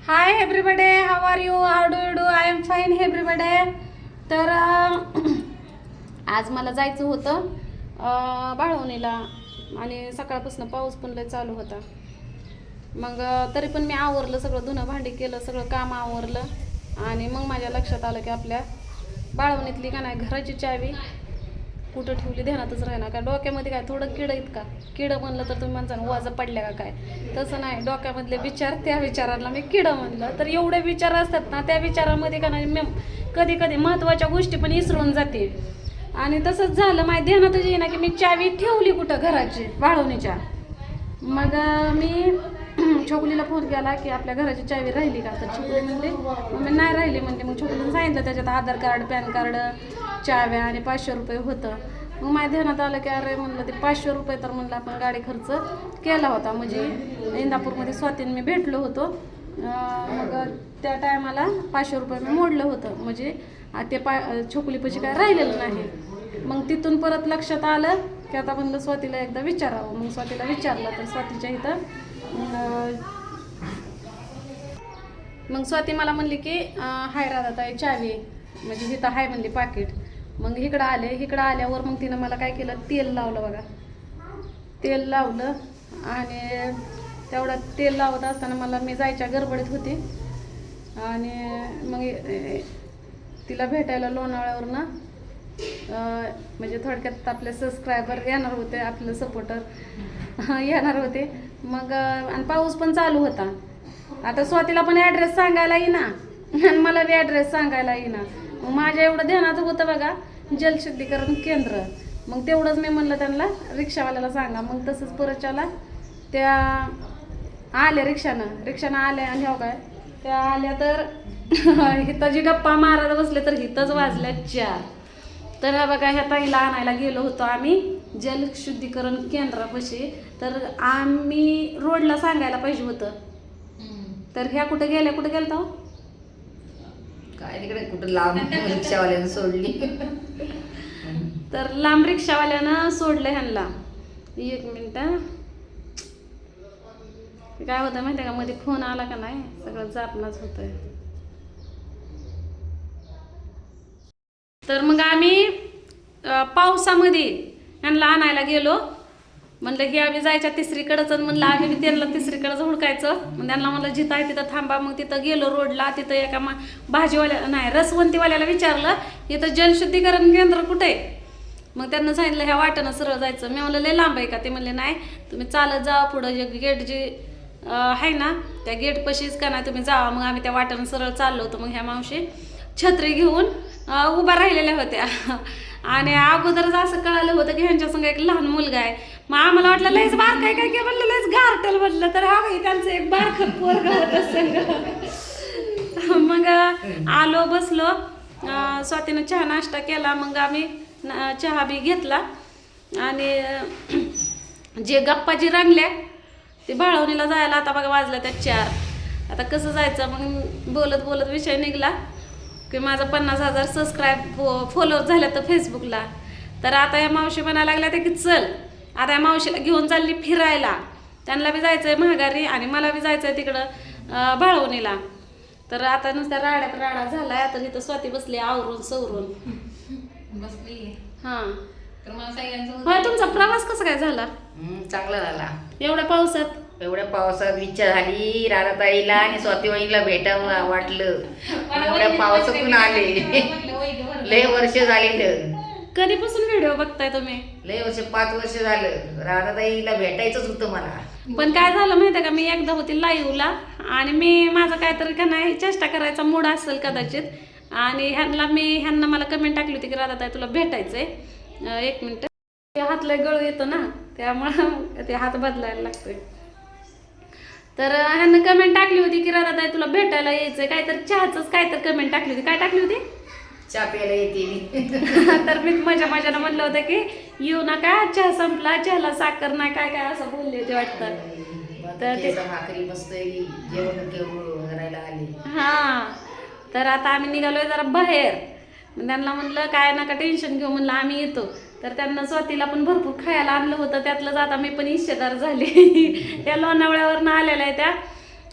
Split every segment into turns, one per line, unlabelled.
High एव्हरीबडे, how are you, how do you do? I am fine एव्हरीबडे. तर आज मला जायचं होतं बाळवणीला आणि सकाळपासून पाऊस पण लय चालू होता. मग तरी पण मी आवरलं सगळं, धुणं भांडी केलं, सगळं काम आवरलं आणि मग माझ्या लक्षात आलं की आपल्या बाळवणीतली का नाही घराची चावी कुठं ठेवली ध्यानातच राहिना. का डोक्यामध्ये काय थोडं किडं आहेत का? किडं म्हणलं तर तुम्ही म्हणता वाजा पडल्या का काय? तसं नाही, डोक्यामधले विचार त्या विचारांना मी किडं म्हणलं. तर एवढे विचार असतात ना, त्या विचारामध्ये का नाही कधी कधी महत्त्वाच्या गोष्टी पण विसरून जाते. आणि तसंच झालं, माझ्या ध्यानातच येईना की मी चावी ठेवली कुठं घराची बाळवणीच्या. मग मी छोकलीला फोन केला की आपल्या घराची चावी राहिली का? तर छोकली म्हणली मग नाही राहिली म्हणते. मग छोकलीने सांगितलं त्याच्यात आधार कार्ड, पॅन कार्ड, चाव्या आणि 500 रुपये होतं. मग माझ्या ध्यानात आलं की अरे म्हणलं ते 500 रुपये तर म्हणलं आपण गाडी खर्च केला होता, म्हणजे इंदापूरमध्ये स्वातीने मी भेटलो होतो. मग त्या टायमाला 500 रुपये मी मोडलं होतं, म्हणजे ते छोकलीपाशी काय राहिलेलं नाही. मग तिथून परत लक्षात आलं की आता म्हणलं स्वातीला एकदा विचारावं. मग स्वातीला विचारलं तर स्वातीच्या इथं मग स्वाती मला म्हणली की हाय राधाताई चावी, म्हणजे इथं हाय म्हणली पाकिट. मग इकडं आल्यावर मग तिनं मला काय केलं, तेल लावलं बघा. तेल लावलं आणि तेवढं तेल लावत असताना मला मी जायच्या गडबडीत होती आणि मग तिला भेटायला लोणावळ्यावरनं म्हणजे थोडक्यात आपले सबस्क्रायबर येणार होते, आपले सपोर्टर येणार होते. मग आणि पाऊस पण चालू होता. आता स्वातीला पण ॲड्रेस सांगायला येईना आणि मला बी ॲड्रेस सांगायला येईना. मग माझ्या एवढं ध्यानात होतं बघा, जलशुद्धीकरण केंद्र. मग तेवढंच मी म्हणलं त्यांना रिक्षावाल्याला सांगा. मग तसंच परतच्याला त्या आल्या रिक्षानं आल्या आणि हो काय त्या आल्या तर हिथं जी गप्पा मारायला बसले तर हिथंच वाजल्या 4. तर हा बघा, ह्या ताईला आणायला गेलो होतो आम्ही जलशुद्धीकरण केंद्रापाशी. तर आम्ही रोडला सांगायला पाहिजे होतं, तर ह्या कुठे गेलता हो?
काय तिकडे कुठं लांब रिक्षावाल्यानं सोडली.
तर लांब रिक्षावाल्यानं सोडलं ह्यांना. एक मिनिट, काय होतं माहिती आहे का, मध्ये फोन आला का नाही सगळं जापनाच होतंय. तर मग आम्ही पावसामध्ये ह्यांना आणायला गेलो. म्हणलं की आम्ही जायच्या तिसरीकडंच, म्हणलं आम्ही त्यांना तिसरीकडंच हुडकायचं. मग त्यांना म्हणलं जिथं आहे तिथं थांबा. मग तिथं गेलो रोडला. तिथं एका भाजीवाल्या नाही रसवंतीवाल्याला विचारलं इथं जलशुद्धीकरण केंद्र कुठे आहे. मग त्यांना सांगितलं ह्या वाटेनं सरळ जायचं. मी म्हणलं लय लांब आहे का? ते म्हणले नाही, तुम्ही चालत जावा पुढं, गेट जी आहे ना त्या गेटपाशीच का नाही तुम्ही जावा. मग आम्ही त्या वाटेनं सरळ चाललो होतो. मग ह्या मावशी छत्री घेऊन उभा राहिलेल्या होत्या आणि अगोदरच असं कळालं होतं की ह्यांच्या संग एक लहान मुलगा आहे. मग आम्हाला वाटलं लयच बार काय काय म्हणलं लयच गारटल म्हटलं, तर हा भाई त्यांचं एक बारखं पोरगं होतं संग. मग आलो बसलो, स्वातीनं चहा नाश्ता केला. मग आम्ही चहा बी घेतला आणि जे गप्पा जी रंगल्या ते बाळवणीला जायला आता बघा वाजल्या त्या 4. आता कसं जायचं? मग बोलत बोलत विषय निघला की माझं 50,000 सबस्क्राईब फॉलोअर झाल्या तर फेसबुकला. तर आता या मावशी म्हणायला लागल्या ते की चल आता या मावशीला घेऊन चालली फिरायला. त्यांना बी जायचं आहे महागारी आणि मला बी जायचं आहे तिकडं बाळवणीला. तर आता नुसत्या राड्यात राडा झालाय. तर इथं स्वाती बसली आवरून सवरून
बसली.
हां,
तर मला सगळ्यांचं
होय. तुमचा प्रवास कसा काय झाला
चांगला झाला.
एवढ्या पावसात?
एवढ्या पावसात इच्छा झाली राधाताईला आणि स्वाती वहिनीला भेटावं वाटलं. एवढ्या पावसातून आले. लय वर्ष झाले.
कधीपासून व्हिडिओ बघताय तुम्ही?
लय वर्ष, 5 वर्ष झालं. राधाताईला भेटायचंच होतं मला.
पण काय झालं माहिती आहे का, मी एकदा होती लाईव्हला आणि मी माझं काहीतरी का नाही चेष्टा करायचा मूड असेल कदाचित. आणि ह्यांना मला कमेंट टाकली होती की राधाताई तुला भेटायचंय. 1 मिनिट, ते हातला गळू येतो ना त्यामुळं ते हात बदलायला लागतोय. तर ह्यांना कमेंट टाकली होती की राधाताई तुला भेटायला यायचंय. काहीतरी चहाच काहीतरी कमेंट टाकली होती. काय टाकली होती?
चहा प्यायला येते.
तर मी माझ्यानं म्हणलं होतं की येऊ नका, चहा संपला, चहाला साखर नाही, काय काय असं बोलले होते वाटतं. तर ते
भाकरी मस्त जेवण करायला आले.
हां, तर आता आम्ही निघालोय जरा बाहेर. त्यांना म्हणलं काय नका टेन्शन घेऊ, म्हणलं आम्ही येतो. तर त्यांना स्वातीला पण भरपूर खायला आणलं होतं. त्यातलंच आता मी पण हिस्सेदार झाले. त्या लोणावळ्यावरनं आलेल्या आहे त्या.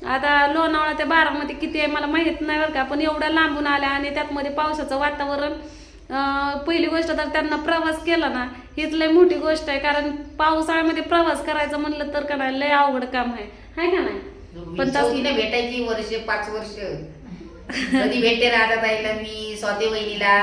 आता लोणावळा ते बारामती किती आहे मला माहित नाही बरं का, पण एवढ्या लांबून आल्या आणि त्यात मध्ये पावसाचं वातावरण. पहिली गोष्ट तर त्यांना प्रवास केला ना हीच लय मोठी गोष्ट आहे, कारण पावसाळ्यामध्ये प्रवास करायचं म्हणलं तर का नाही लय अवघड काम आहे, हाय का नाही. पण
चौघीने भेटायची वर्ष 5 वर्ष कधी भेटते राहतात आईला मी स्वाती वहिनीला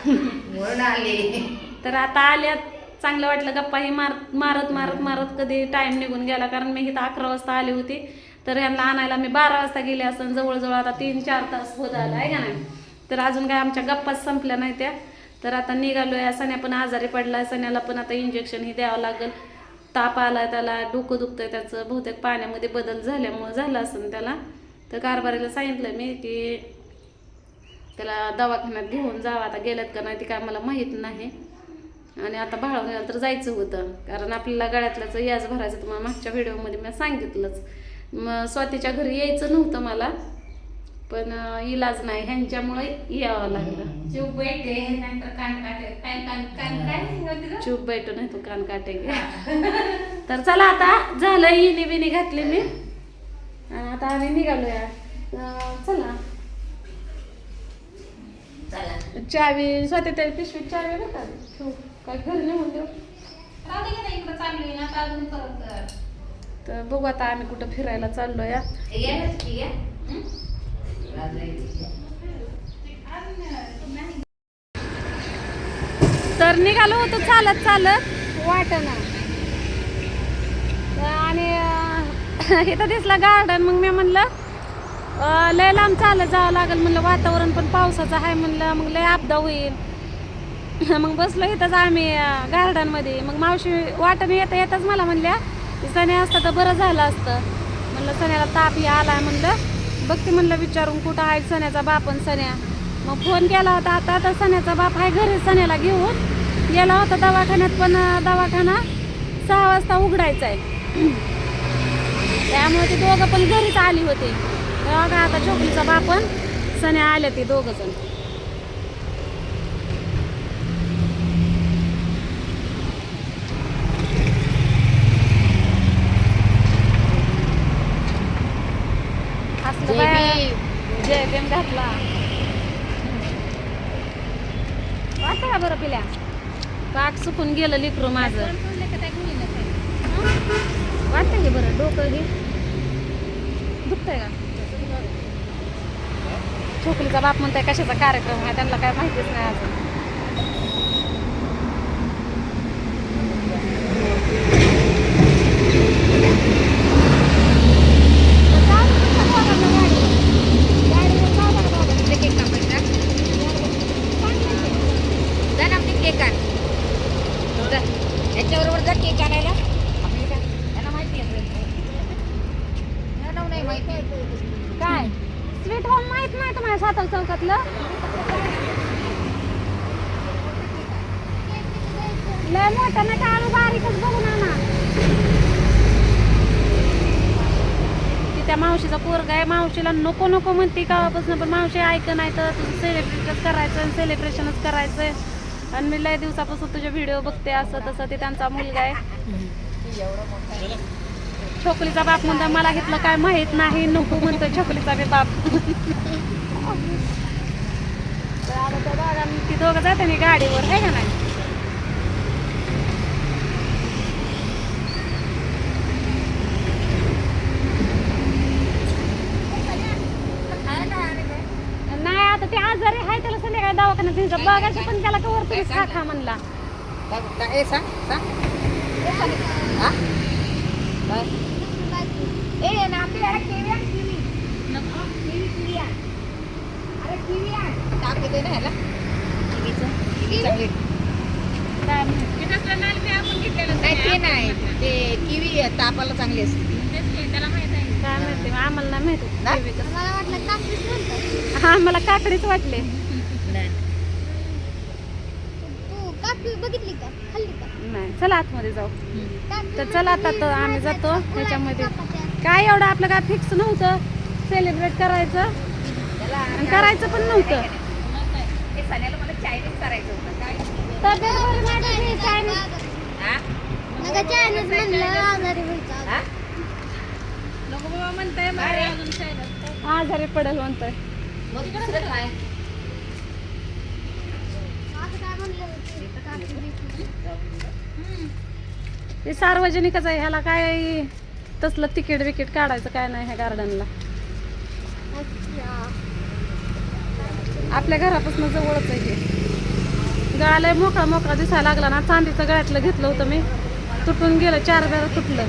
म्हणून आले.
तर आता आल्यात चांगलं वाटलं, गप्पाही मारत कधी टाइम निघून गेला, कारण मी इथं 11 वाजता आली होती, तर ह्यांना आणायला मी 12 वाजता गेले असं जवळजवळ आता 3-4 तास होत आला आहे का नाही. तर अजून काय आमच्या गप्पाच संपल्या नाही त्या. तर आता निघालोय. सण्या पण आजारी पडलाय, सण्याला पण आता इंजेक्शन ही द्यावं लागेल. ताप आलाय त्याला, डोकं दुखतंय त्याचं, बहुतेक पाण्यामध्ये बदल झाल्यामुळं झालं असं त्याला. तर कारभारीला सांगितलं मी की त्याला दवाखान्यात घेऊन जावं. आता गेल्यात का नाही ते काय मला माहीत नाही. आणि आता भाळवण्याला तर जायचं होतं, कारण आपल्याला गळ्यातल्याचं याज भरायचं. तुम्हाला मागच्या व्हिडिओमध्ये मी सांगितलंच. मग स्वातीच्या घरी यायचं नव्हतं मला, पण इलाज नाही ह्यांच्यामुळे यावं लागलं.
चूप बैठे
चूप बैठू नाही तू कान काटे. तर चला आता झालं, इनी बिनी घातली मी आणि आता आम्ही निघालोया. चला चावी स्वाती त्या पिशवीत चावी बघा काय घरी नेऊन देऊ. तर बघू आता आम्ही कुठं फिरायला चाललो या. तर निघालो होतो चालत वाटना आणि इथं दिसलं गार्डन. मग मी म्हणलं लय लांब चालत जावं लागेल, म्हणलं वातावरण पण पावसाचं आहे, म्हणलं मग लय आपदा होईल. मग बसलो इथंच आम्ही गार्डनमध्ये. मग मावशी वाटण येताच मला म्हणल्या की सण्या असतं तर बरं झालं असतं. म्हणलं सण्याला ताप ही आलाय, म्हणलं बघते म्हणलं विचारून कुठं आहे सण्याचा बाप आणि सण्या. मग फोन केला होता आता, तर सण्याचा बाप आहे घरी, सण्याला घेऊन गेला होता दवाखान्यात, पण दवाखाना 6 वाजता उघडायचा आहे. त्यामुळे ते दोघं पण घरीच आली होती. बघा आता छोकलीचा बाप पण सण्या आले ते दोघं जण. असलं जय भीम घातला वाटतं का बरं पिल्या. पाक सुकून गेलं लिकरू माझं. वाटतं की बरं डोकं घे दुखतंय का. छोकलीचा बाप म्हणताय कशाचा कार्यक्रम आहे, त्यांना काय माहितीच नाही अजून.
याच्याबरोबर जा केक आणायला. त्यांना माहिती आहे नाही माहिती
काय स्वीट होम माहित नाही तुम्हाला सातार चौकातलं. लय मोठं नका आणू, बारीकच बघून आणा. त्या मावशीचा पोरगा आहे, मावशीला नको नको म्हणते कावापासून, पण मावशी ऐक नाही तर तुझं सेलिब्रेटच करायचं, सेलिब्रेशनच करायचंय. आणि मी लय दिवसापासून तुझे व्हिडिओ बघते असं तसं. ते त्यांचा मुलगा आहे. छोकलीचा बाप म्हणतो मला घेतलं काय माहित नाही, नको म्हणतो छोकलीचा बी बाप. ती दोघं जाते ना गाडीवर आहे का नाही. नाही आता ते आजारी आहे, त्याला संध्याकाळी दवाखान्यात न्यायचं. बघायचं पण त्याला कवर तुम्ही खा म्हणला.
किवी तापाला चांगली असते.
काय माहिती आम्हाला नाही माहिती. हा मला काकडीच वाटले.
बघितली का खाल्ली का
नाही चला आतमध्ये जाऊ. तर चला आता तर आम्ही जातो ह्याच्यामध्ये. काय एवढं आपलं काय फिक्स नव्हतं सेलिब्रेट करायचं आणि करायचं पण नव्हतं.
मला चायनीज करायचं होतं काय.
तब्येत बरी नाही
चायनीज म्हणलं आजारी व्हायचा.
नको
आजारी पडेल म्हणतोय.
मग दुसरं काय
हे सार्वजनिकच आहे, ह्याला काय तसलं तिकीट बिकीट काढायचं काय नाही ह्या गार्डनला. आपल्या घरापासून जवळच आहे हे. गळाला मोकळा मोकळा दिसायला लागला ना. चांदीचं गळ्यातलं घेतलं होतं मी, तुटून गेलं, 4 वेळा तुटलं.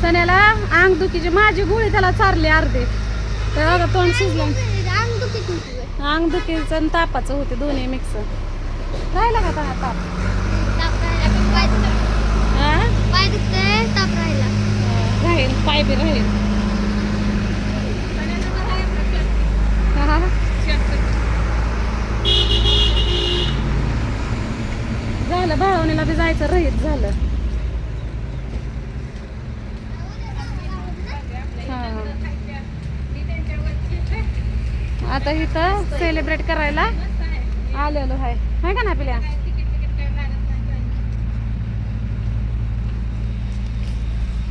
सण्याला अंगदुखीची माझी गोळी त्याला चारली अर्धे, तर बघा तोंड शिजलं. अंगदुखीचं आणि तापाचं होते दोन्ही मिक्स. राहिला का त्याला ताप? हा? राहील, पाय बी राहील. हा. झालं, भाळवणीला बी जायचं रहित झालं. हा. आता इथं सेलिब्रेट करायला आलेलो आहे का ना पिल्या.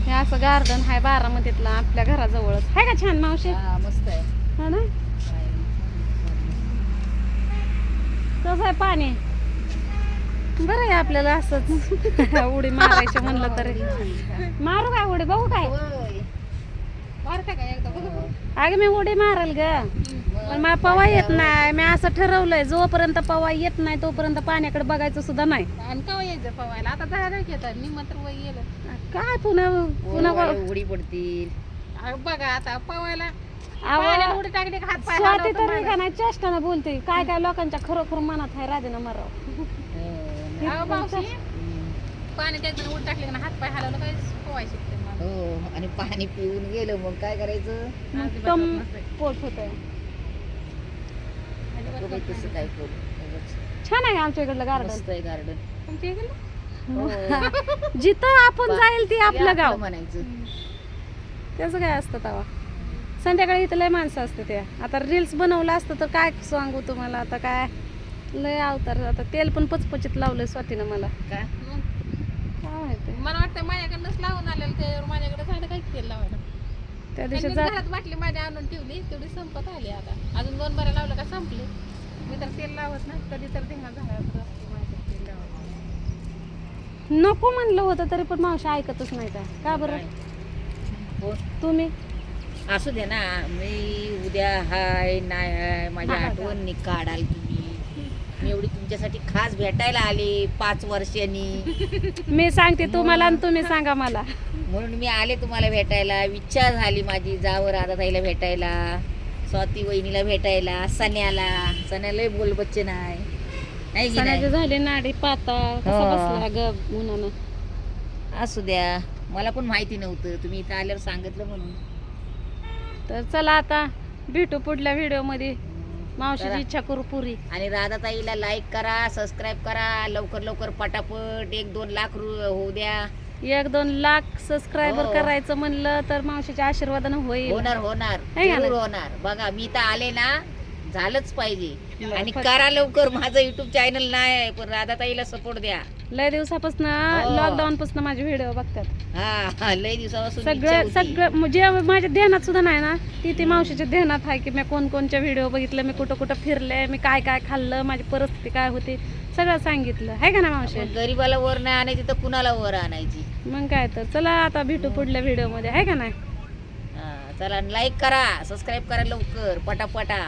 हे असं गार्डन आहे बारामतीतला आपल्या घराजवळच आहे का. छान मावशी.
मस्त आहे.
हा ना. कसं आहे पाणी बरं आहे आपल्याला असंच. उडी मारायची म्हणलं तरी मारू काय उडी, बघू काय. अगं मी उडी मारल ग, पण मला पवा येत नाही. मी असं ठरवलंय, जोपर्यंत पवा येत नाही तोपर्यंत पाण्याकडे बघायचं सुद्धा नाही.
आणि कवा यायचं पवायला, आता जायला घेतात मी मात्र वय गेलं.
काय पुन्हा पुन्हा
उडी पडतील.
बघा आता पवायला
आवा-
पाण्यात उडी टाकली का हात पाय
स्वाती
हलवतो
तर
माणूस.
का नाही चेष्टानं बोलते. काय काय लोकांच्या खरोखर मनात आहे राधेनं मराव.
अहो मावशी, पाण्यात एकदा उडी टाकली का ना हात पाय हलवलं काय पोवाय शिकते मला.
हो, आणि पाणी पिऊन गेलं मग काय करायचं.
मग टम पोट होत.
बघ तसं काय करू. उगाच.
छान आहे आमच्या इकडलं गार्डन.
मस्त आहे गार्डन.
तुमच्या इकडलं?
जिथं आपण जाईल ती आपलं गाव
म्हणायचं.
त्याचं काय असतं तेव्हा. संध्याकाळी इथं लय माणसं असते. त्या आता रील्स बनवलं असतं तर काय सांगू तुम्हाला. आता काय लय अवतार. आता तेल पण पचपचित लावलंय स्वातीनं मला.
का
काय माहिती.
मला वाटतं माझ्याकडनंच लावून आलेलं, त्याच्यावर माझ्याकडे सांगितलं काही तेल लावायला.
त्या दिवशी
त्यांनी
जा
घरात बाटली माझी आणून ठेवली, तेवढी संपत आली. आता अजून 2 बऱ्या लावलं का संपले. मी तर तेल लावत नाही, कधी तर धिंगा झाला तर असते माझ्याकडे तेल लावायला.
नको म्हणलं होतं तरी पण मावशी ऐकतच नाही. काय का बरं
हो,
तुम्ही.
असू दे ना. मी उद्या हाय नाही हाय माझ्या
हा,
आठवण काढाल तुम्ही. मी एवढी तुमच्यासाठी खास भेटायला आले 5 वर्षांनी.
मी सांगते तुम्हाला आणि तुम्ही सांगा मला.
म्हणून मी आले तुम्हाला भेटायला. इच्छा झाली माझी जावं राधाताईला भेटायला, स्वाती वहिनीला भेटायला, सण्याला बोल बच्चे नाही की
सणाची
नाही.
झाली नाडी पाता कसा
हो.
बसला ग उन्हानं.
असू द्या, मला पण माहिती नव्हतं. तुम्ही इथं आल्यावर सांगितलं म्हणून.
तर चला आता भेटू पुढल्या व्हिडिओ मध्ये. मावशीची
करा.
इच्छा करू पुरी.
आणि राधाताईला लाईक करा, सबस्क्राईब करा. लवकर लवकर पटापट 1-2 लाख होऊ द्या.
1-2 लाख सबस्क्रायबर
हो.
करायचं म्हणलं तर मावशीच्या आशीर्वादानं होईल.
होणार
है का
जरूर
ना?
होणार. बघा मी तर आले ना, झालंच पाहिजे.
बरं,
आणि
फक्त-
करा लवकर. माझं युट्यूब चॅनल नाही आहे, पण राधाताईला सपोर्ट द्या.
लय दिवसापासून
हो.
लॉकडाऊन पासून माझे व्हिडिओ बघतात.
हा, लय दिवसापासून इच्छा
सगळं
होती.
सगळं म्हणजे माझ्या ध्यानात सुद्धा नाही ना, ती मावशीच्या ध्यानात आहे की मी कोणकोणच्या व्हिडिओ बघितलं, मी कुठं कुठं फिरले, मी काय काय खाल्लं, माझी परिस्थिती काय होती, सगळं सांगितलं आहे का ना मावशी.
मग गरीबाला वर नाही आणायची तर कुणाला वर आणायची.
मग काय तर चला आता भेटू पुढल्या व्हिडिओ मध्ये आहे का नाही.
चला लाईक करा, सबस्क्राईब करा लवकर पटापटा.